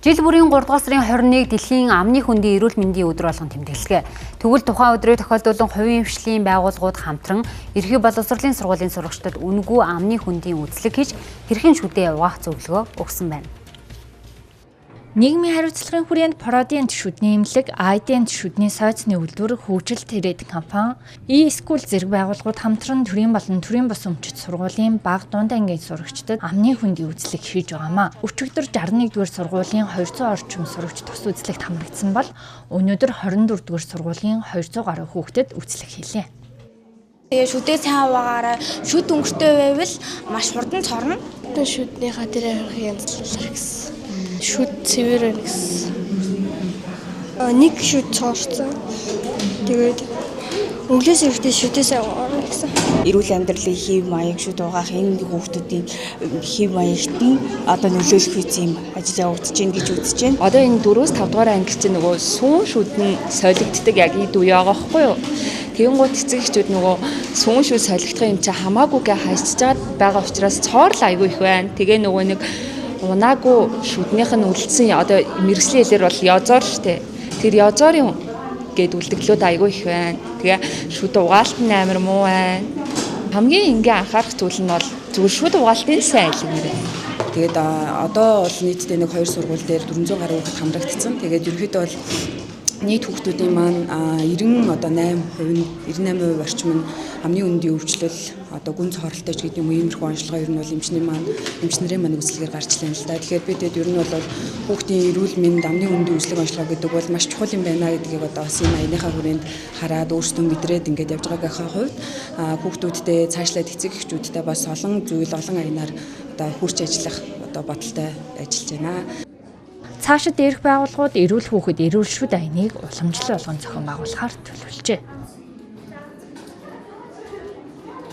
Жил бүрийн 3 дугаар сарын 21 дэлхийн амны хөндийн эрүүл мэндийн өдөр болгон тэмдэглэв. Тэгвэл тухайн өдрөө тохиолдуулан хувийн хвшлийн байгууллагууд хамтран Ерхий боловсролын сургуулийн сурагчдад үнэгүй амны хөндийн үзлэг хийж хэрхэн шүдээ угаах зөвлөгөө өгсөн байна. Нийгмийн хариуцлагын хүрээнд Продент шүдний эмнэлэг, Айдент шүдний сойцны үйлдвэр, хөгжил трейд компани, E-School зэрэг байгууллагууд хамтран төрийн болон төрийн бус өмчит сургуулийн бага дунд ангийн сурагчдад амны хөндийн үзлэг хийж байгаамаа. Өчигдөр 61-р сургуулийн 200 орчим сурагч тус үзлэгт хамрагдсан бол өнөөдөр 24-р сургуулийн 200 гаруй хүүхдэд үзлэг хийлээ. Тэгээ шүдээ сайн угаараа шүд өнгөртэй байвал маш хурдан цорно. Шүднийхаа дээр харах янзлалар гэсэн. Шүд цэвэр байна гэсэн. Нэг шүд цоорцсон. Тэгээд өглөөс өртөө шүдээ сайн угаарна гэсэн. Эрүүл амьдралын хэв маяг шүд угаах энэ хүүхдүүдийн хэв маягт нь одоо нөлөөлөх юм ажил явагдаж байна гэж үзэж байна. Одоо энэ 4-5 дугаар англи чинь нөгөө сүүн шүд нь солигддаг яг эд үе байгаа байхгүй юу? Тэгэнгუთ эцэг эхчүүд нөгөө сүүн шүд солигдох юм чи хамаагүйгээ хайчаад байгаа учраас цоорл айгүй их байна. Тэгээ нөгөө нэг унаагүй шүднийх нь үлдсэн одоо мэрэгслийн хэлээр бол язоор штэ. Тэр язоорын гээд үлдэглүүд айгүй их байна. Тэгээ шүд угаалт нь амар муу байна. Хамгийн энгийн анхаарах зүйл нь бол зүгээр шүд угаалтын сайн хэлмээр байна. Тэгээд одоо бол нийтдээ нэг 2 сургууль дээр 400 гаруй хүүхэд хамрагдсан. Тэгээд ерөнхийдөө бол нийт хүүхдүүдийн маань 98% орчим нь амны үндийн өвчлөл одоо гүн цоролтой ч гэдэг юм уу иймэрхүү онцлогоо ер нь бол эмчнэрийн маань үзлэгээр гарч ирсэн л да. Тэгэхээр бид ер нь бол хүүхдийн эрүүл мэнд амны үндийн үзлэг онцлогоо гэдэг бол маш чухал юм байна гэдгийг одоо бас энэ аяныхаа хүрээнд хараад өөрсдөө мэдрээд ингээд явж байгаагийн хувьд хүүхдүүдтэй цаашлаад эцэг эхчүүдтэй бас олон аянаар одоо хурц ажиллах одоо бодолтой ажиллаж байна. Цаашид дээрх байгууллагууд эрүүл хүүхэд эрүүл шүд аяныг уламжлал болгон зохион байгуулахаар төлөвлөжээ.